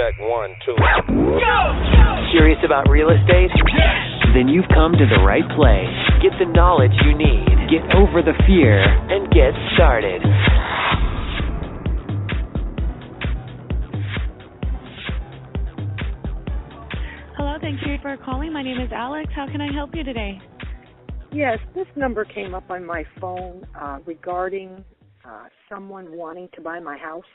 check, 1, 2. Curious about real estate? Then you've come to the right place. Get the knowledge you need, get over the fear, and get started. Hello, thank you for calling. My name is Alex. How can I help you today? Yes, this number came up on my phone regarding someone wanting to buy my house.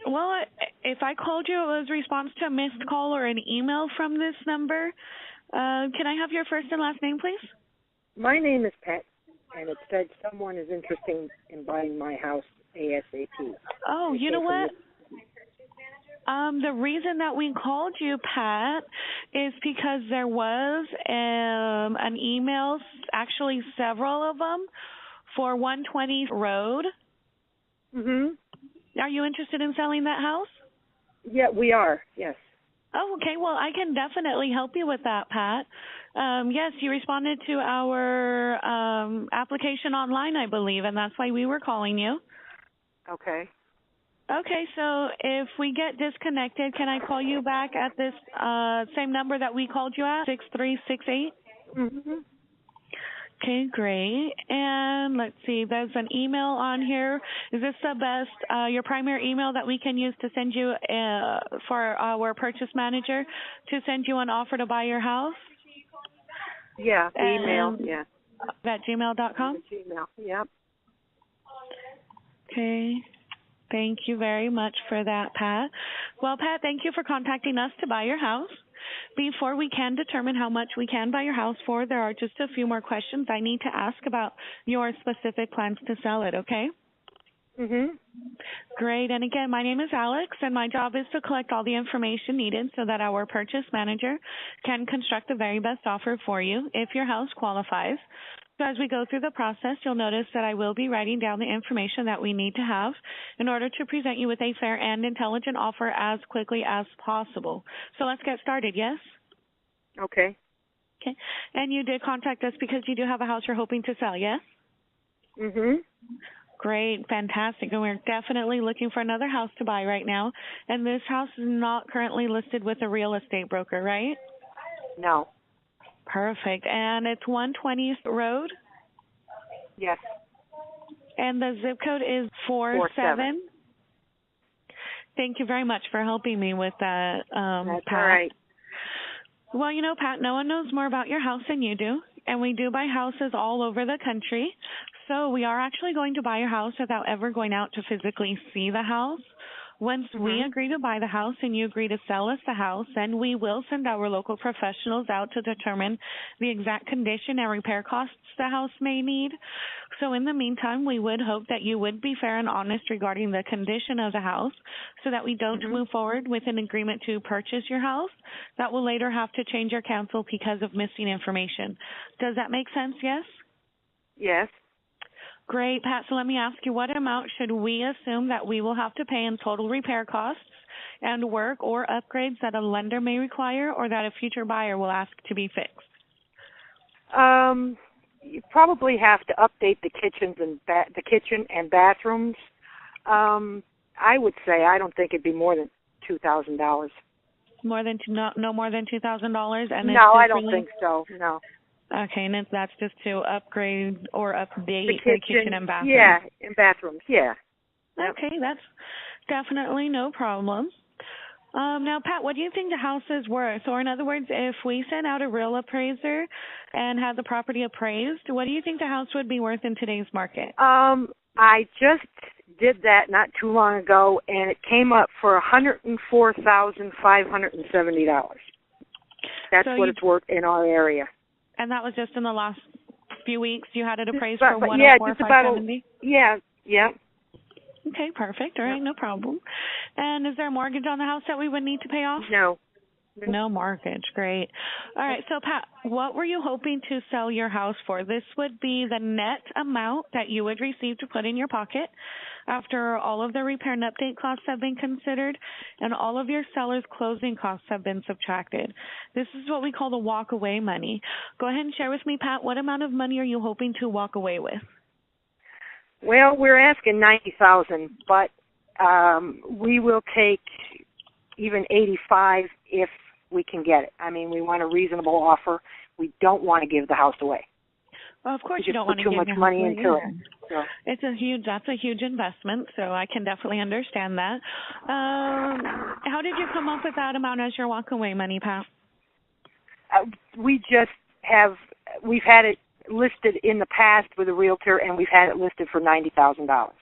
Well, if I called you, it was response to a missed call or an email from this number. Can I have your first and last name, please? My name is Pat, and it said someone is interested in buying my house ASAP. Oh, you know what? The reason that we called you, Pat, is because there was an email, actually several of them, for 120 Road. Mm-hmm. Are you interested in selling that house? Yeah, we are, yes. Oh, okay. Well, I can definitely help you with that, Pat. Yes, you responded to our application online, I believe, and that's why we were calling you. Okay. Okay, so if we get disconnected, can I call you back at this same number that we called you at, 6368? Mm-hmm. Okay, great. And let's see, there's an email on here. Is this the best, your primary email that we can use to send you for our purchase manager to send you an offer to buy your house? Yeah, email, yeah. At gmail.com? Gmail, yep. Okay. Thank you very much for that, Pat. Well, Pat, thank you for contacting us to buy your house. Before we can determine how much we can buy your house for, there are just a few more questions I need to ask about your specific plans to sell it, okay? Mm-hmm. Great. And again, my name is Alex, and my job is to collect all the information needed so that our purchase manager can construct the very best offer for you if your house qualifies. So as we go through the process, you'll notice that I will be writing down the information that we need to have in order to present you with a fair and intelligent offer as quickly as possible. So let's get started, yes? Okay. Okay. And you did contact us because you do have a house you're hoping to sell, yes? Mm-hmm. Great, fantastic. And we're definitely looking for another house to buy right now. And this house is not currently listed with a real estate broker, right? No. Perfect. And it's 120 Road? Yes. And the zip code is 47? Thank you very much for helping me with that, That's Pat. all right. Well, you know, Pat, no one knows more about your house than you do, and we do buy houses all over the country. So we are actually going to buy your house without ever going out to physically see the house. Once we agree to buy the house and you agree to sell us the house, then we will send our local professionals out to determine the exact condition and repair costs the house may need. So in the meantime, we would hope that you would be fair and honest regarding the condition of the house so that we don't move forward with an agreement to purchase your house that will later have to change or cancel because of missing information. Does that make sense, yes? Yes. Great, Pat. So let me ask you, what amount should we assume that we will have to pay in total repair costs and work or upgrades that a lender may require or that a future buyer will ask to be fixed? You probably have to update the kitchens and the kitchen and bathrooms. I would say I don't think it'd be more than $2,000. More than no more than $2,000, and no, I don't think so. No. Okay, and that's just to upgrade or update the kitchen and bathroom. Yeah, and bathrooms. Yeah. Okay, that's definitely no problem. Now, Pat, what do you think the house is worth? Or in other words, if we sent out a real appraiser and had the property appraised, what do you think the house would be worth in today's market? I just did that not too long ago, and it came up for $104,570. That's what it's worth in our area. And that was just in the last few weeks? You had it appraised for $104,570? Yeah. Okay, perfect. All right, no problem. And is there a mortgage on the house that we would need to pay off? No. No mortgage. Great. All right, so Pat, what were you hoping to sell your house for? This would be the net amount that you would receive to put in your pocket after all of the repair and update costs have been considered and all of your seller's closing costs have been subtracted. This is what we call the walk-away money. Go ahead and share with me, Pat, what amount of money are you hoping to walk away with? Well, we're asking $90,000, but We will take even 85 if we can get it. I mean, we want a reasonable offer. We don't want to give the house away. Well, of course you don't want to give too much money into it. So. That's a huge investment, so I can definitely understand that. How did you come up with that amount as your walk-away money, Pat? We've had it listed in the past with a realtor, and we've had it listed for $90,000.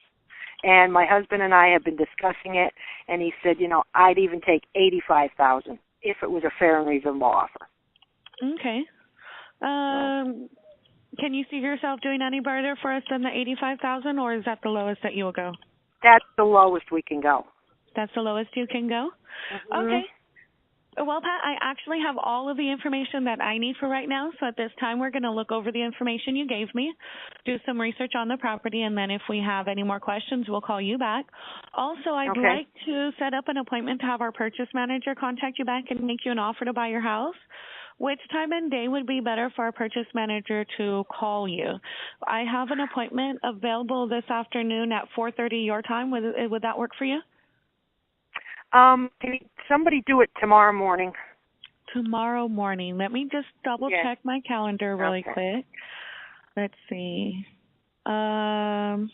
And my husband and I have been discussing it, and he said, I'd even take $85,000 if it was a fair and reasonable offer. Okay. Can you see yourself doing any better for us than the $85,000, or is that the lowest that you will go? That's the lowest we can go. That's the lowest you can go? Mm-hmm. Okay. Well, Pat, I actually have all of the information that I need for right now, so at this time we're going to look over the information you gave me, do some research on the property, and then if we have any more questions, we'll call you back. Also, I'd like to set up an appointment to have our purchase manager contact you back and make you an offer to buy your house. Which time and day would be better for our purchase manager to call you? I have an appointment available this afternoon at 4:30 your time. Would that work for you? Can somebody do it tomorrow morning? Tomorrow morning. Let me just double check my calendar really quick. Let's see. Well,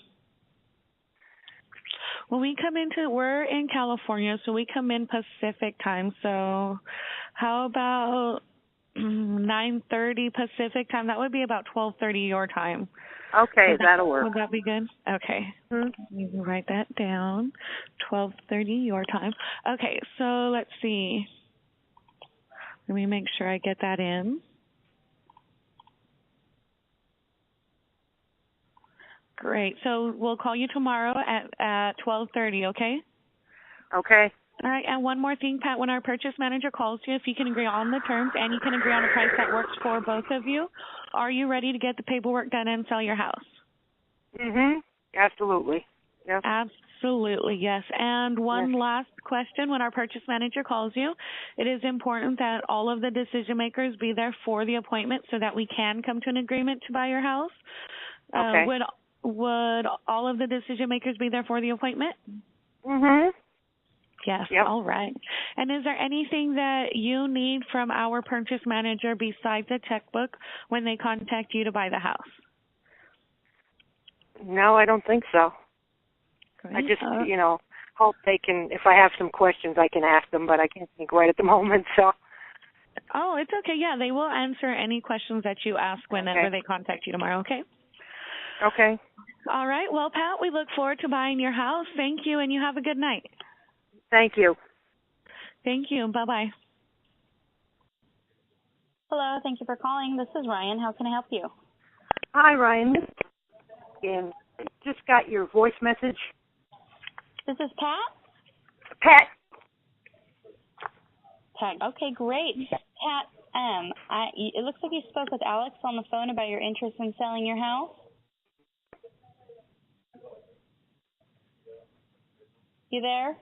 we're in California, so we come in Pacific time. So how about 9:30 Pacific time? That would be about 12:30 your time. Okay, that'll work. Would that be good? Okay. Let me write that down. 12:30 your time. Okay, so let's see. Let me make sure I get that in. Great. So we'll call you tomorrow at 12:30, okay? Okay. All right, and one more thing, Pat, when our purchase manager calls you, if you can agree on the terms and you can agree on a price that works for both of you, are you ready to get the paperwork done and sell your house? Mm-hmm. Absolutely. Yes. Absolutely, yes. And one last question, when our purchase manager calls you, it is important that all of the decision makers be there for the appointment so that we can come to an agreement to buy your house. Okay. Would all of the decision makers be there for the appointment? Mm-hmm. Yes, all right. And is there anything that you need from our purchase manager besides a checkbook when they contact you to buy the house? No, I don't think so. Great. I just, hope they can, if I have some questions, I can ask them, but I can't think right at the moment, so. Oh, it's okay. Yeah, they will answer any questions that you ask whenever they contact you tomorrow, okay? Okay. All right. Well, Pat, we look forward to buying your house. Thank you, and you have a good night. Thank you. Thank you. Bye-bye. Hello. Thank you for calling. This is Ryan. How can I help you? Hi, Ryan. And just got your voice message. This is Pat? Pat. Pat. Okay, great. Pat, it looks like you spoke with Alex on the phone about your interest in selling your house. You there?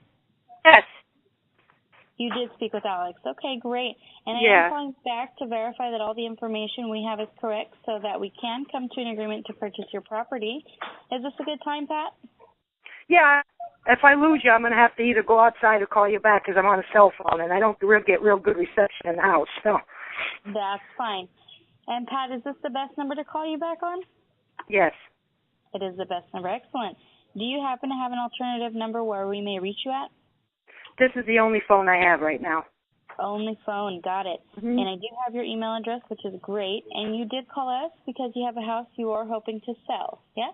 Yes. You did speak with Alex. Okay, great. And I am calling back to verify that all the information we have is correct so that we can come to an agreement to purchase your property. Is this a good time, Pat? Yeah. If I lose you, I'm going to have to either go outside or call you back because I'm on a cell phone and I don't get real good reception in the house. So. That's fine. And, Pat, is this the best number to call you back on? Yes. It is the best number. Excellent. Do you happen to have an alternative number where we may reach you at? This is the only phone I have right now. Only phone. Got it. Mm-hmm. And I do have your email address, which is great. And you did call us because you have a house you are hoping to sell, yes?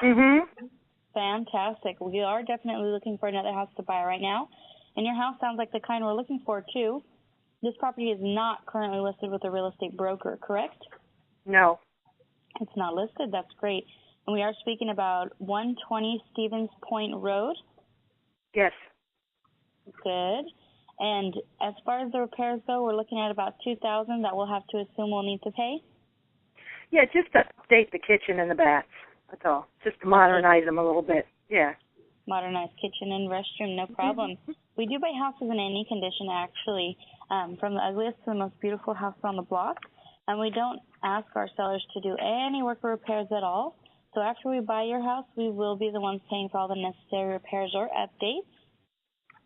Mm-hmm. Fantastic. We are definitely looking for another house to buy right now. And your house sounds like the kind we're looking for, too. This property is not currently listed with a real estate broker, correct? No. It's not listed. That's great. And we are speaking about 120 Stevens Point Road? Yes. Good. And as far as the repairs go, we're looking at about $2,000 that we'll have to assume we'll need to pay? Yeah, just to update the kitchen and the baths. That's all. Just to modernize them a little bit. Yeah. Modernized kitchen and restroom, no problem. We do buy houses in any condition, actually, from the ugliest to the most beautiful house on the block. And we don't ask our sellers to do any work or repairs at all. So after we buy your house, we will be the ones paying for all the necessary repairs or updates.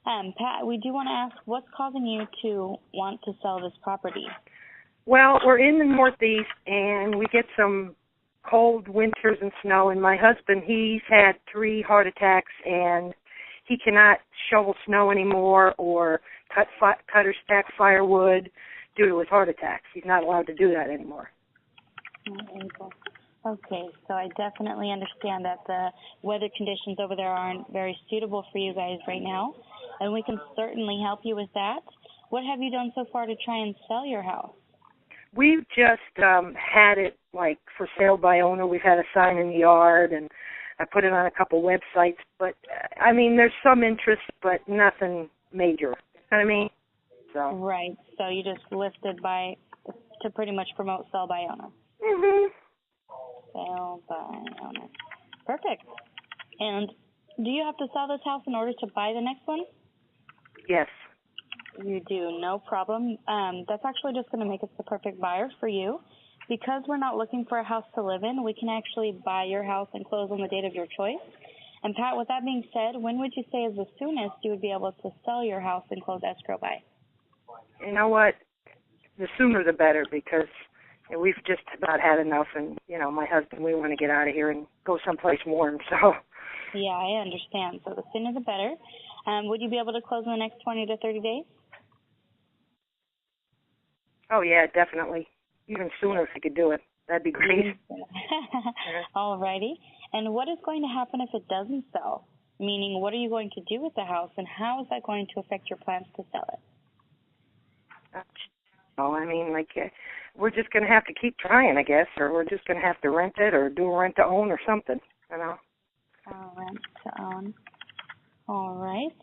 Pat, we do want to ask, what's causing you to want to sell this property? Well, we're in the Northeast, and we get some cold winters and snow, and my husband, he's had 3 heart attacks, and he cannot shovel snow anymore or cut or stack firewood due to his heart attacks. He's not allowed to do that anymore. Okay, so I definitely understand that the weather conditions over there aren't very suitable for you guys right now, and we can certainly help you with that. What have you done so far to try and sell your house? We've just had it, like, for sale by owner. We've had a sign in the yard, and I put it on a couple websites. But, I mean, there's some interest, but nothing major. You know what I mean? So. Right, so you just listed to pretty much promote sell by owner. Mm-hmm. Sale by owner. Perfect. And do you have to sell this house in order to buy the next one? Yes. You do, no problem. That's actually just going to make us the perfect buyer for you. Because we're not looking for a house to live in, we can actually buy your house and close on the date of your choice. And Pat, with that being said, when would you say is the soonest you would be able to sell your house and close escrow by? You know what? The sooner the better, because we've just about had enough. And, you know, my husband, we want to get out of here and go someplace warm. So. Yeah, I understand. So the sooner the better. Would you be able to close in the next 20 to 30 days? Oh, yeah, definitely. Even sooner if you could do it. That'd be great. All righty. And what is going to happen if it doesn't sell? Meaning, what are you going to do with the house, and how is that going to affect your plans to sell it? Oh, I mean, like, we're just going to have to keep trying, I guess, or we're just going to have to rent it or do a rent-to-own or something, you know. Rent-to-own. All right.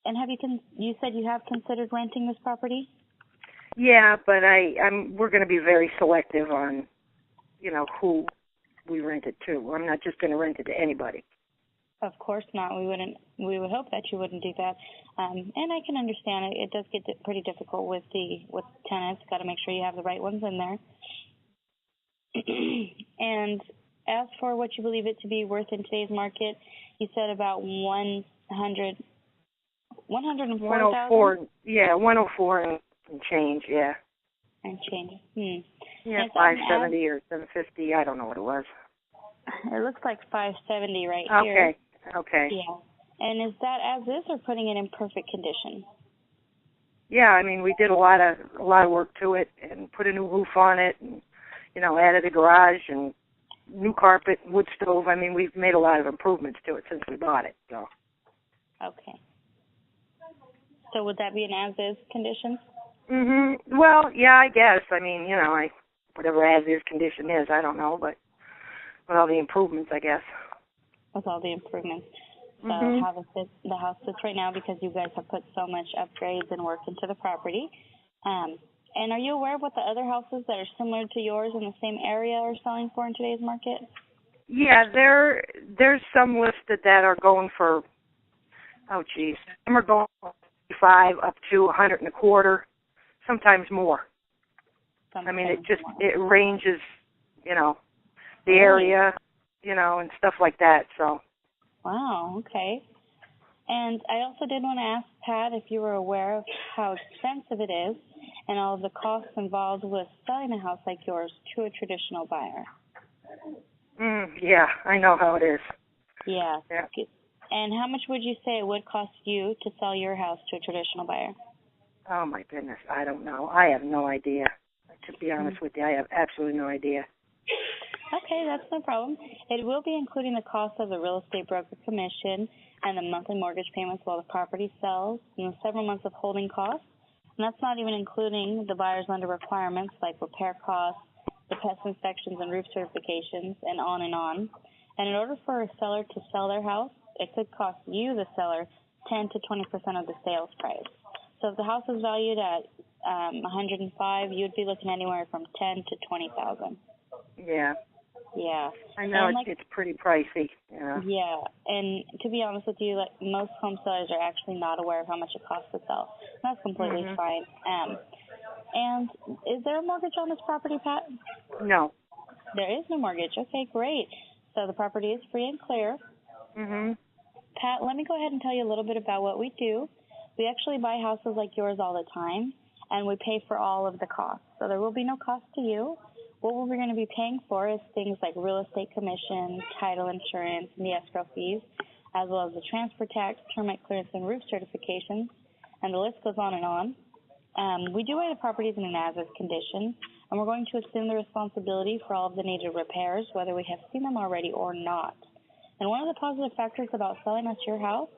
And have you said you have considered renting this property? Yeah, but we're going to be very selective on, you know, who we rent it to. I'm not just going to rent it to anybody. Of course not. We would hope that you wouldn't do that. And I can understand it. It does get pretty difficult with tenants. Got to make sure you have the right ones in there. And as for what you believe it to be worth in today's market, you said about 104,000? 104, yeah, 104 and change, yeah. And change. Yeah, 570 or 750, I don't know what it was. It looks like 570 right here. Okay. Yeah. And is that as is or putting it in perfect condition? Yeah, I mean, we did a lot of work to it and put a new roof on it and, you know, added a garage and new carpet, wood stove. I mean, we've made a lot of improvements to it since we bought it, so. Okay. So would that be an as-is condition? Mm-hmm. Well, yeah, I guess. I mean, you know, whatever as-is condition is, I don't know, but with all the improvements, I guess. With all the improvements. So mm-hmm. how the house sits right now, because you guys have put so much upgrades and work into the property. And are you aware of what the other houses that are similar to yours in the same area are selling for in today's market? Yeah, there's some listed that are going for, some are going for 55 up to 100 and a quarter, sometimes more. I mean, it ranges, you know, the area, you know, and stuff like that. So. Wow. Okay. And I also did want to ask Pat if you were aware of how expensive it is and all of the costs involved with selling a house like yours to a traditional buyer. Yeah, I know how it is. Yeah. And how much would you say it would cost you to sell your house to a traditional buyer? Oh, my goodness, I don't know. I have no idea. To be honest with you, I have absolutely no idea. Okay, that's no problem. It will be including the cost of the real estate broker commission and the monthly mortgage payments while the property sells and the several months of holding costs. And that's not even including the buyer's lender requirements like repair costs, the pest inspections and roof certifications, and on and on. And in order for a seller to sell their house, it could cost you, the seller, 10 to 20% of the sales price. So if the house is valued at $105,000, you'd be looking anywhere from $10,000 to $20,000. Yeah. Yeah. I know it's pretty pricey. Yeah. Yeah, and to be honest with you, like most home sellers are actually not aware of how much it costs to sell. That's completely fine. And is there a mortgage on this property, Pat? No. There is no mortgage. Okay, great. So the property is free and clear. Mm-hmm. Pat, let me go ahead and tell you a little bit about what we do. We actually buy houses like yours all the time, and we pay for all of the costs. So there will be no cost to you. What we're going to be paying for is things like real estate commission, title insurance, and the escrow fees, as well as the transfer tax, termite clearance, and roof certifications, and the list goes on and on. We do buy the properties in an as-is condition, and we're going to assume the responsibility for all of the needed repairs, whether we have seen them already or not. And one of the positive factors about selling us your house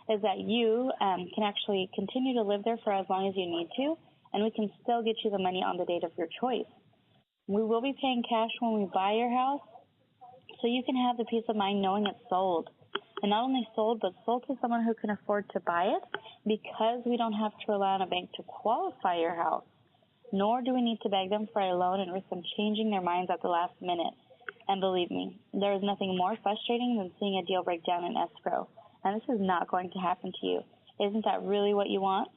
is that you can actually continue to live there for as long as you need to, and we can still get you the money on the date of your choice. We will be paying cash when we buy your house, so you can have the peace of mind knowing it's sold. And not only sold, but sold to someone who can afford to buy it, because we don't have to rely on a bank to qualify your house, nor do we need to beg them for a loan and risk them changing their minds at the last minute. And believe me, there is nothing more frustrating than seeing a deal break down in escrow. And this is not going to happen to you. Isn't that really what you want?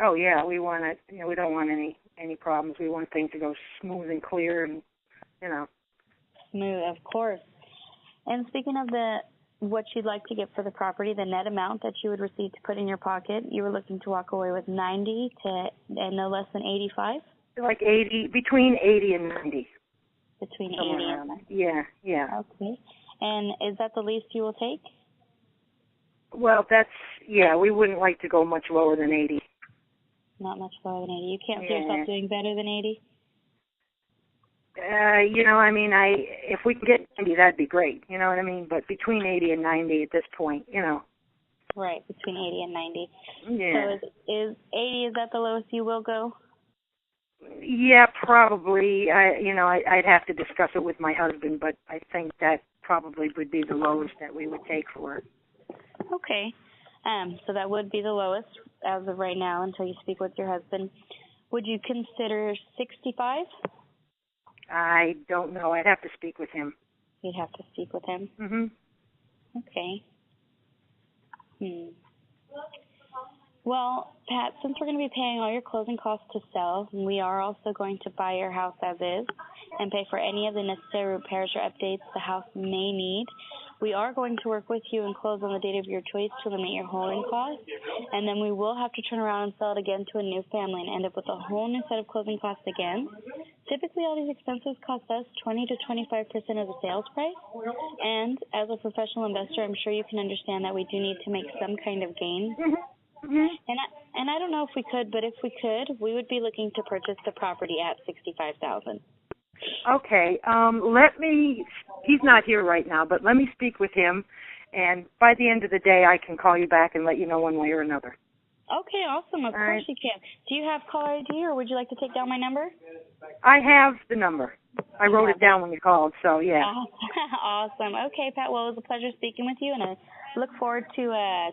Oh, yeah, we want it. You know, we don't want any problems. We want things to go smooth and clear and, you know. Smooth, of course. And speaking of what you'd like to get for the property, the net amount that you would receive to put in your pocket, you were looking to walk away with 90 to no less than 85? Like 80, between 80 and 90. Between 80 and 90. Yeah. Okay. And is that the least you will take? Well, we wouldn't like to go much lower than 80. Not much lower than 80. You can't see yourself doing better than 80? You know, I mean, if we can get 90, that'd be great. You know what I mean? But between 80 and 90 at this point, you know. Right, between 80 and 90. Yeah. So is 80, is that the lowest you will go? Yeah, probably. I'd have to discuss it with my husband, but I think that probably would be the lowest that we would take for it. Okay. So that would be the lowest as of right now until you speak with your husband. Would you consider 65? I don't know. I'd have to speak with him. You'd have to speak with him? Mm-hmm. Okay. Well, Pat, since we're going to be paying all your closing costs to sell, we are also going to buy your house as is and pay for any of the necessary repairs or updates the house may need. We are going to work with you and close on the date of your choice to limit your holding costs, and then we will have to turn around and sell it again to a new family and end up with a whole new set of closing costs again. Typically, all these expenses cost us 20 to 25% of the sales price, and as a professional investor, I'm sure you can understand that we do need to make some kind of gain. Mm-hmm. And I don't know if we could, but if we could, we would be looking to purchase the property at $65,000. Okay. He's not here right now, but let me speak with him, and by the end of the day, I can call you back and let you know one way or another. Okay, awesome. Of course you can. Do you have caller ID, or would you like to take down my number? I have the number. I wrote it down when you called, so yeah. Awesome. Okay, Pat, well, it was a pleasure speaking with you, and I look forward to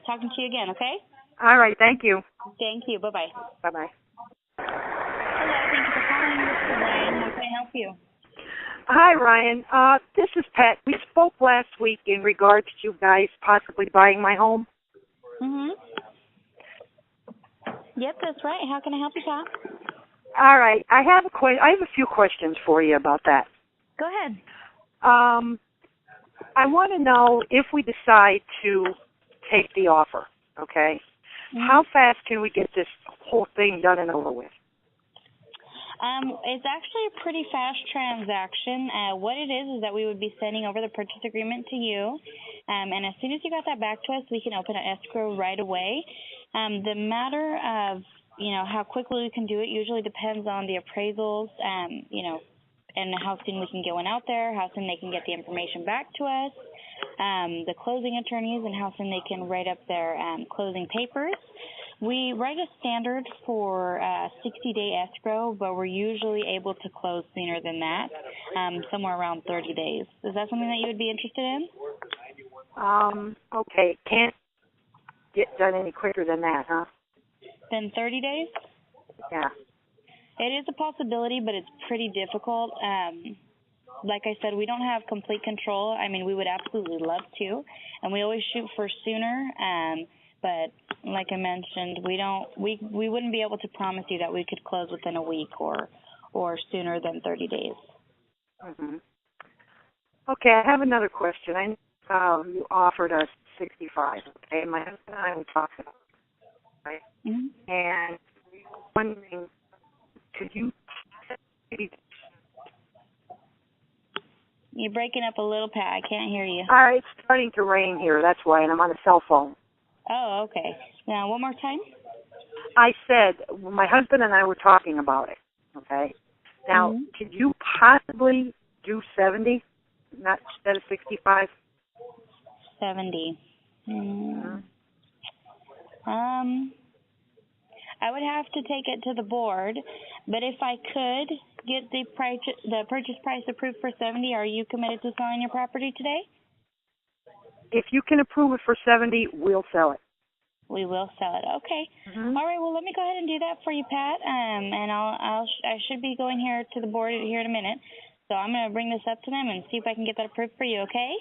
talking to you again, okay? All right, thank you. Thank you. Bye-bye. Bye-bye. Hello, thank you for calling. This is Ryan. How can I help you? Hi, Ryan. This is Pat. We spoke last week in regards to you guys possibly buying my home. Mm-hmm. Yep, that's right. How can I help you, Pat? All right. I have a few questions for you about that. Go ahead. I want to know if we decide to take the offer, okay? Mm-hmm. How fast can we get this whole thing done and over with? It's actually a pretty fast transaction. What it is that we would be sending over the purchase agreement to you, and as soon as you got that back to us, we can open an escrow right away. The matter of, how quickly we can do it usually depends on the appraisals, and how soon we can get one out there, how soon they can get the information back to us, the closing attorneys, and how soon they can write up their closing papers. We write a standard for 60-day escrow, but we're usually able to close sooner than that, somewhere around 30 days. Is that something that you would be interested in? Okay. Can't get done any quicker than that, huh? Than 30 days? Yeah. It is a possibility, but it's pretty difficult. Like I said, we don't have complete control. I mean, we would absolutely love to, and we always shoot for sooner. But like I mentioned, we wouldn't be able to promise you that we could close within a week or sooner than 30 days. Mm-hmm. Okay, I have another question. I you offered us 65. Okay, my husband and I were talking about it, right? Mm-hmm. And wondering, could you maybe... You're breaking up a little, Pat. I can't hear you. It's starting to rain here. That's why, and I'm on a cell phone. Oh, okay. Now, one more time. I said, my husband and I were talking about it, okay? Now, Mm-hmm. could you possibly do 70, not instead of 65? 70. Mm-hmm. I would have to take it to the board, but if I could get the purchase price approved for 70, are you committed to selling your property today? If you can approve it for 70, we'll sell it. We will sell it. Okay. Mm-hmm. All right. Well, let me go ahead and do that for you, Pat. And I should be going here to the board here in a minute. So I'm going to bring this up to them and see if I can get that approved for you. Okay?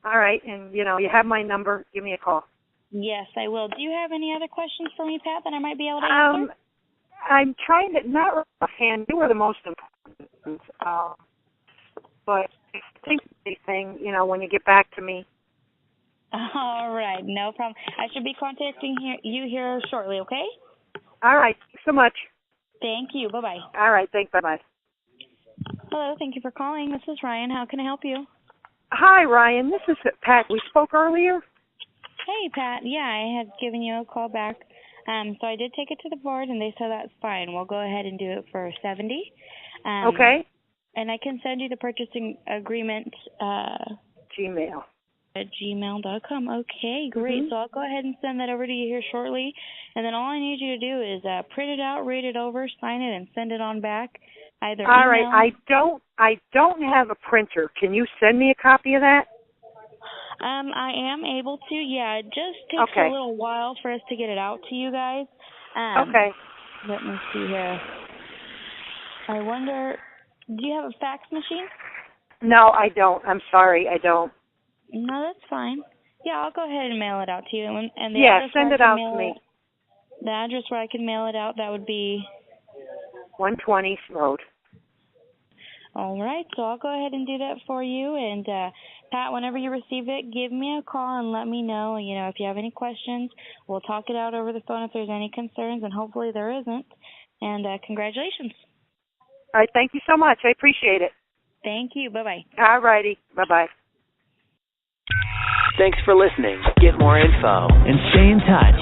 All right. And you have my number. Give me a call. Yes, I will. Do you have any other questions for me, Pat, that I might be able to answer? I'm trying to not offhand. You were the most important. But I think anything, when you get back to me. All right, no problem. I should be contacting you here shortly, okay? All right, thanks so much. Thank you. Bye-bye. All right, thanks. Bye-bye. Hello, thank you for calling. This is Ryan. How can I help you? Hi, Ryan. This is Pat. We spoke earlier. Hey, Pat. Yeah, I had given you a call back. So I did take it to the board, and they said that's fine. We'll go ahead and do it for 70. Okay. And I can send you the purchasing agreement. Gmail. At gmail.com. Okay, great. Mm-hmm. So I'll go ahead and send that over to you here shortly. And then all I need you to do is print it out, read it over, sign it, and send it on back. Either email. All right. I don't have a printer. Can you send me a copy of that? I am able to. Yeah, it just takes a little while for us to get it out to you guys. Okay. Let me see here. I wonder, do you have a fax machine? No, I don't. I'm sorry, I don't. No, that's fine. Yeah, I'll go ahead and mail it out to you. And the yeah, address send it out to me. The address where I can mail it out, that would be 120 Road. All right, so I'll go ahead and do that for you. And, Pat, whenever you receive it, give me a call and let me know. If you have any questions, we'll talk it out over the phone if there's any concerns, and hopefully there isn't. And congratulations. All right, thank you so much. I appreciate it. Thank you. Bye-bye. All righty. Bye-bye. Thanks for listening. Get more info and stay in touch